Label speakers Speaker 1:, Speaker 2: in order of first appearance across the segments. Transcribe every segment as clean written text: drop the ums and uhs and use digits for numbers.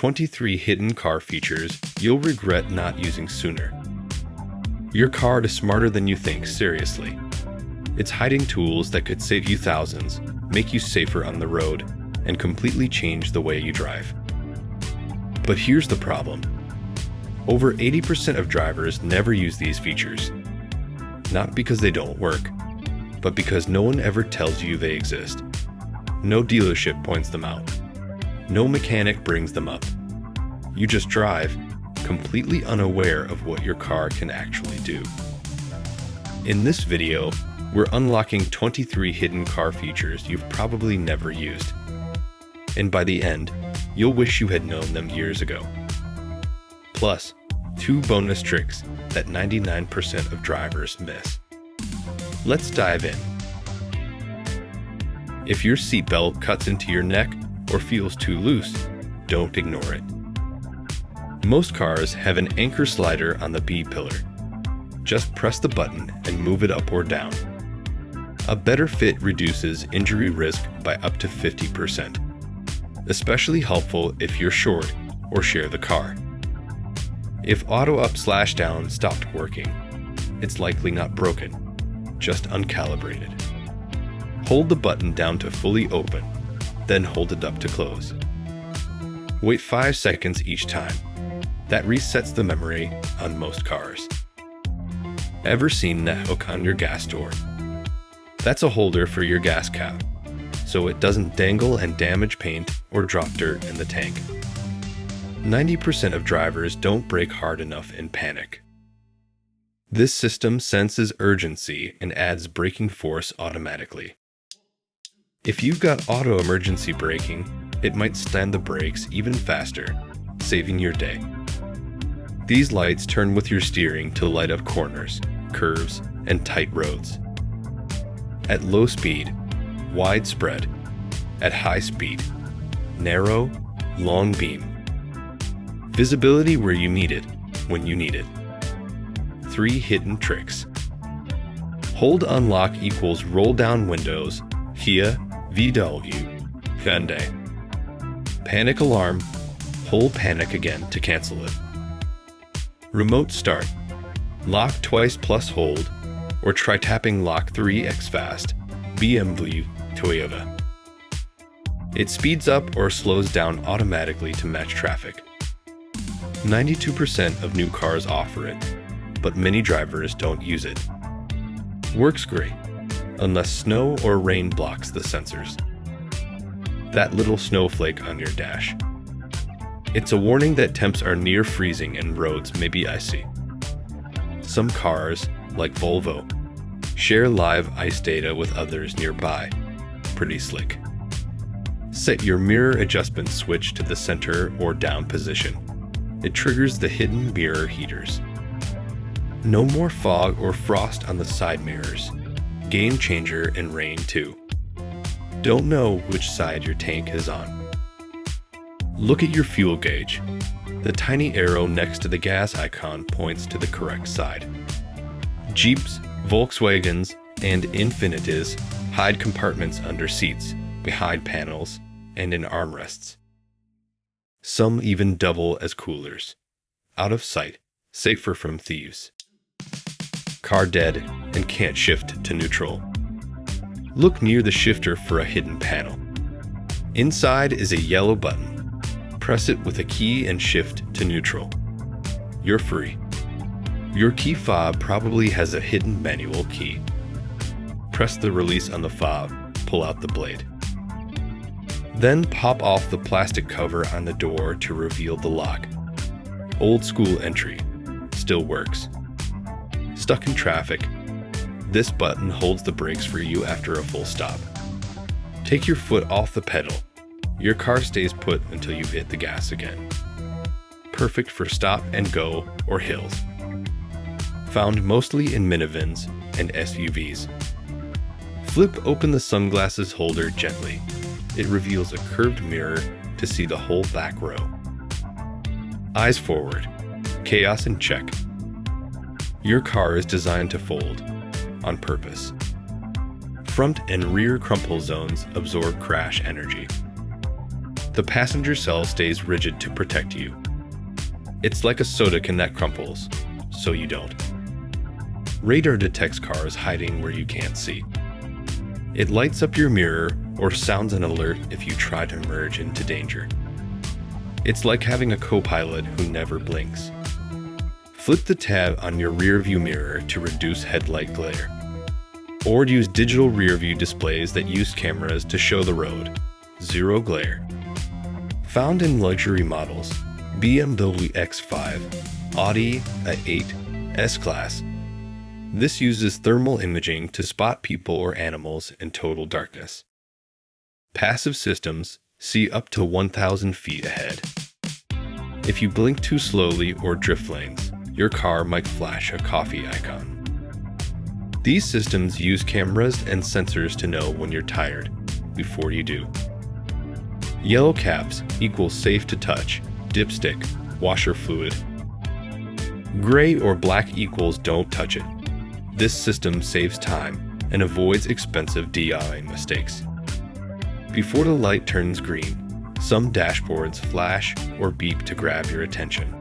Speaker 1: 23 hidden car features you'll regret not using sooner. Your car is smarter than you think, seriously. It's hiding tools that could save you thousands, make you safer on the road, and completely change the way you drive. But here's the problem. Over 80% of drivers never use these features. Not because they don't work, but because no one ever tells you they exist. No dealership points them out. No mechanic brings them up. You just drive, completely unaware of what your car can actually do. In this video, we're unlocking 23 hidden car features you've probably never used. And by the end, you'll wish you had known them years ago. Plus, 2 bonus tricks that 99% of drivers miss. Let's dive in. If your seatbelt cuts into your neck or feels too loose, don't ignore it. Most cars have an anchor slider on the B pillar. Just press the button and move it up or down. A better fit reduces injury risk by up to 50%. Especially helpful if you're short or share the car. If auto up/down stopped working, it's likely not broken, just uncalibrated. Hold the button down to fully open, then hold it up to close. Wait 5 seconds each time. That resets the memory on most cars. Ever seen that hook on your gas door? That's a holder for your gas cap, so it doesn't dangle and damage paint or drop dirt in the tank. 90% of drivers don't brake hard enough in panic. This system senses urgency and adds braking force automatically. If you've got auto emergency braking, it might slam the brakes even faster, saving your day. These lights turn with your steering to light up corners, curves, and tight roads. At low speed, wide spread. At high speed, narrow, long beam. Visibility where you need it, when you need it. 3 hidden tricks. Hold unlock equals roll down windows, Kia, VW, Hyundai. Panic alarm, hold panic again to cancel it. Remote start, lock twice plus hold, or try tapping lock 3x fast, BMW, Toyota. It speeds up or slows down automatically to match traffic. 92% of new cars offer it, but many drivers don't use it. Works great, unless snow or rain blocks the sensors. That little snowflake on your dash. It's a warning that temps are near freezing and roads may be icy. Some cars, like Volvo, share live ice data with others nearby. Pretty slick. Set your mirror adjustment switch to the center or down position. It triggers the hidden mirror heaters. No more fog or frost on the side mirrors. Game changer in rain too. Don't know which side your tank is on. Look at your fuel gauge. The tiny arrow next to the gas icon points to the correct side. Jeeps, Volkswagens, and Infinitis hide compartments under seats, behind panels, and in armrests. Some even double as coolers. Out of sight, safer from thieves. Car dead and can't shift to neutral. Look near the shifter for a hidden panel. Inside is a yellow button. Press it with a key and shift to neutral. You're free. Your key fob probably has a hidden manual key. Press the release on the fob, pull out the blade. Then pop off the plastic cover on the door to reveal the lock. Old school entry. Still works. Stuck in traffic. This button holds the brakes for you after a full stop. Take your foot off the pedal. Your car stays put until you hit the gas again. Perfect for stop and go or hills. Found mostly in minivans and SUVs. Flip open the sunglasses holder gently. It reveals a curved mirror to see the whole back row. Eyes forward. Chaos in check. Your car is designed to fold, on purpose. Front and rear crumple zones absorb crash energy. The passenger cell stays rigid to protect you. It's like a soda can that crumples, so you don't. Radar detects cars hiding where you can't see. It lights up your mirror or sounds an alert if you try to merge into danger. It's like having a co-pilot who never blinks. Flip the tab on your rear-view mirror to reduce headlight glare. Or use digital rear-view displays that use cameras to show the road. Zero glare. Found in luxury models, BMW X5, Audi A8, S-Class. This uses thermal imaging to spot people or animals in total darkness. Passive systems see up to 1,000 feet ahead. If you blink too slowly or drift lanes, your car might flash a coffee icon. These systems use cameras and sensors to know when you're tired before you do. Yellow caps equals safe to touch, dipstick, washer fluid. Gray or black equals don't touch it. This system saves time and avoids expensive DIY mistakes. Before the light turns green, some dashboards flash or beep to grab your attention.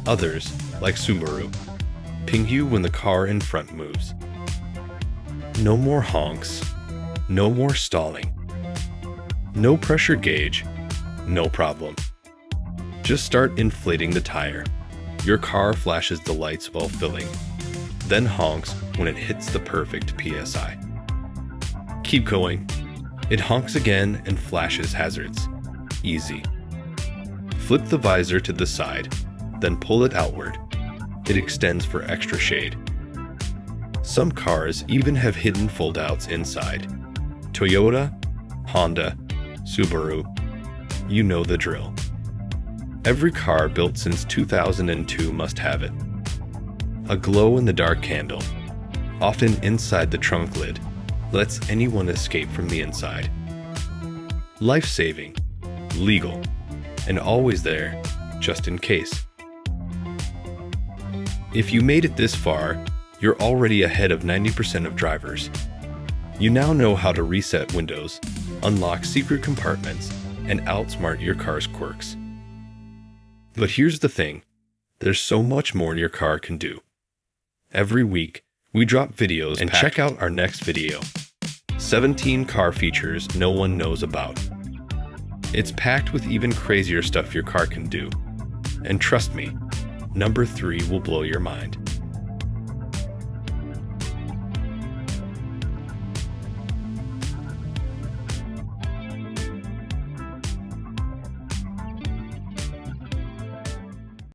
Speaker 1: Others, like Subaru, ping you when the car in front moves. No more honks, no more stalling. No pressure gauge, no problem. Just start inflating the tire. Your car flashes the lights while filling, then honks when it hits the perfect PSI. Keep going. It honks again and flashes hazards. Easy. Flip the visor to the side, then pull it outward. It extends for extra shade. Some cars even have hidden fold-outs inside. Toyota, Honda, Subaru, you know the drill. Every car built since 2002 must have it. A glow-in-the-dark candle, often inside the trunk lid, lets anyone escape from the inside. Life-saving, legal, and always there, just in case. If you made it this far, you're already ahead of 90% of drivers. You now know how to reset windows, unlock secret compartments, and outsmart your car's quirks. But here's the thing, there's so much more your car can do. Every week, we drop videos and check out our next video. 17 car features no one knows about. It's packed with even crazier stuff your car can do. And trust me, number 3 will blow your mind.